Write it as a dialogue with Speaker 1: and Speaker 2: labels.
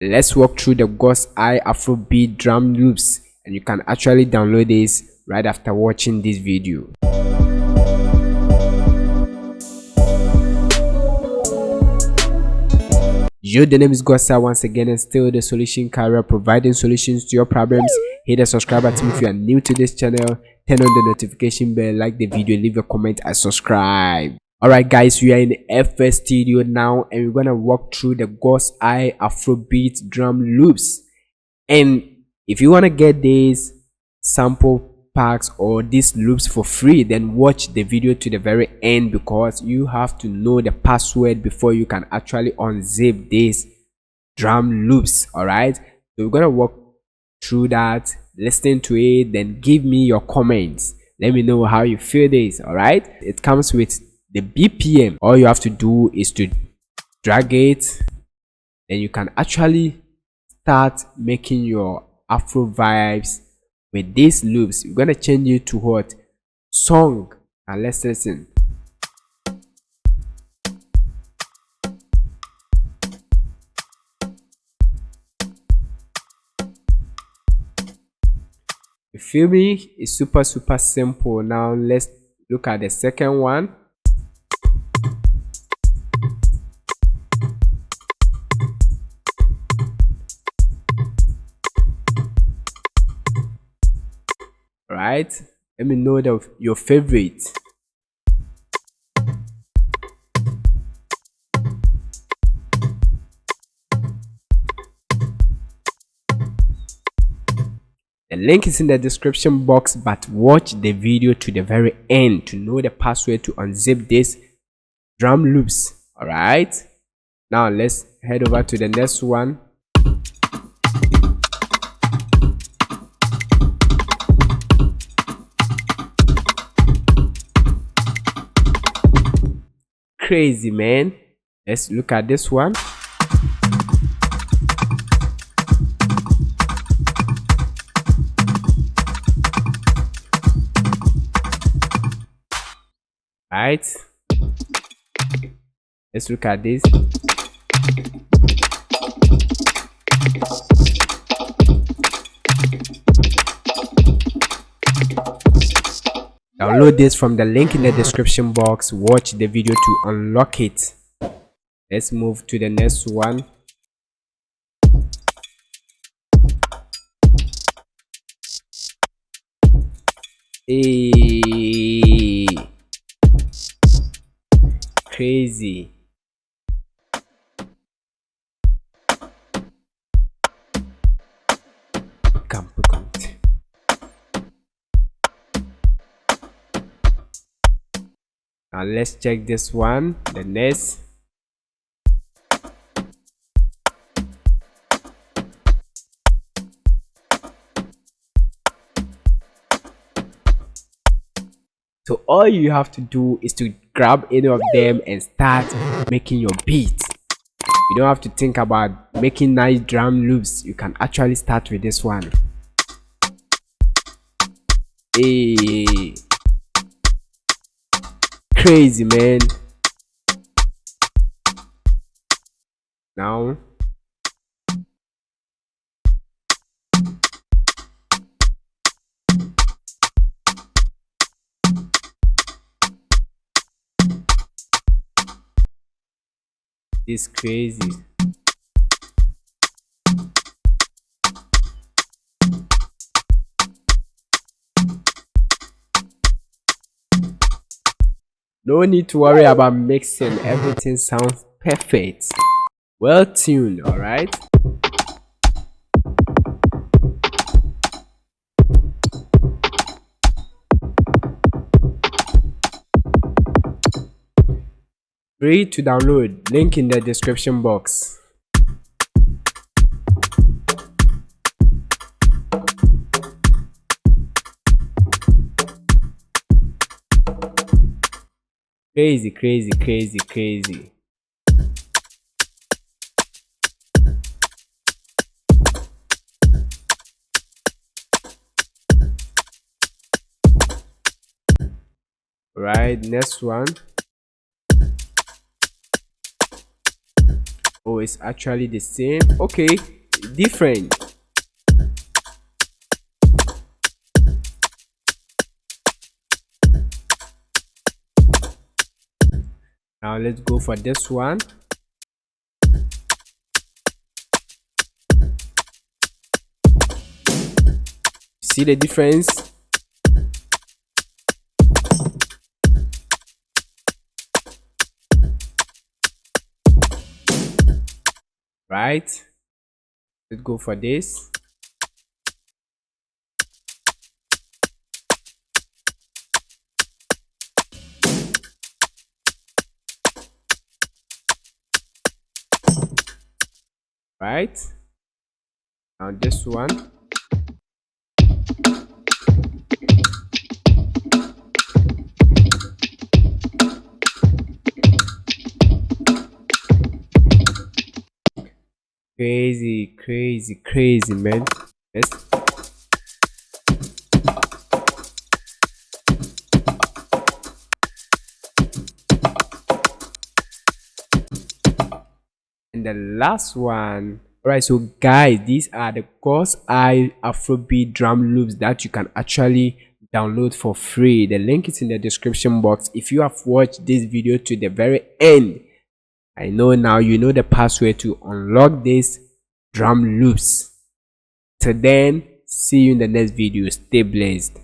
Speaker 1: Let's walk through the God's Eye Afrobeat drum loops, and you can actually download this right after watching this video. Yo, the name is God's Eye once again, and still the solution carrier, providing solutions to your problems. Hit the subscribe button if you are new to this channel, turn on the notification bell, like the video, leave a comment and subscribe. Alright guys, we are in the FS studio now, and we're gonna walk through the God's Eye Afrobeat drum loops. And if you wanna get these sample packs or these loops for free, then watch the video to the very end, because you have to know the password before you can actually unzip these drum loops. Alright, so we're gonna walk through that, listen to it, then give me your comments. Let me know how you feel this. Alright, it comes with the BPM. All you have to do is to drag it, and you can actually start making your Afro vibes with these loops. We're gonna change it to what? Song. And let's listen. You feel me? It's super simple. Now let's look at the second one. Right, let me know your favorite. The link is in the description box, but watch the video to the very end to know the password to unzip this drum loops. All right, now let's head over to the next one. Crazy, man. Let's look at this one. Right, let's look at this. Download this from the link in the description box. Watch the video to unlock it. Let's move to the next one. Hey, crazy. Now let's check this one, the next. So all you have to do is to grab any of them and start making your beat. You don't have to think about making nice drum loops. You can actually start with this one. Hey, crazy, man. Now it's crazy. No need to worry about mixing. Everything sounds perfect, well tuned. All right, free to download, link in the description box. Crazy. Right, next one. Oh, it's actually the same. Okay, different. Now let's go for this one. See the difference? Right? Let's go for this. Right? Now this one. Crazy, man. Yes. And the last one. Alright, so guys, these are the God's Eye Afrobeat drum loops that you can actually download for free. The link is in the description box. If you have watched this video to the very end, I know now you know the password to unlock these drum loops. Till then, see you in the next video. Stay blessed.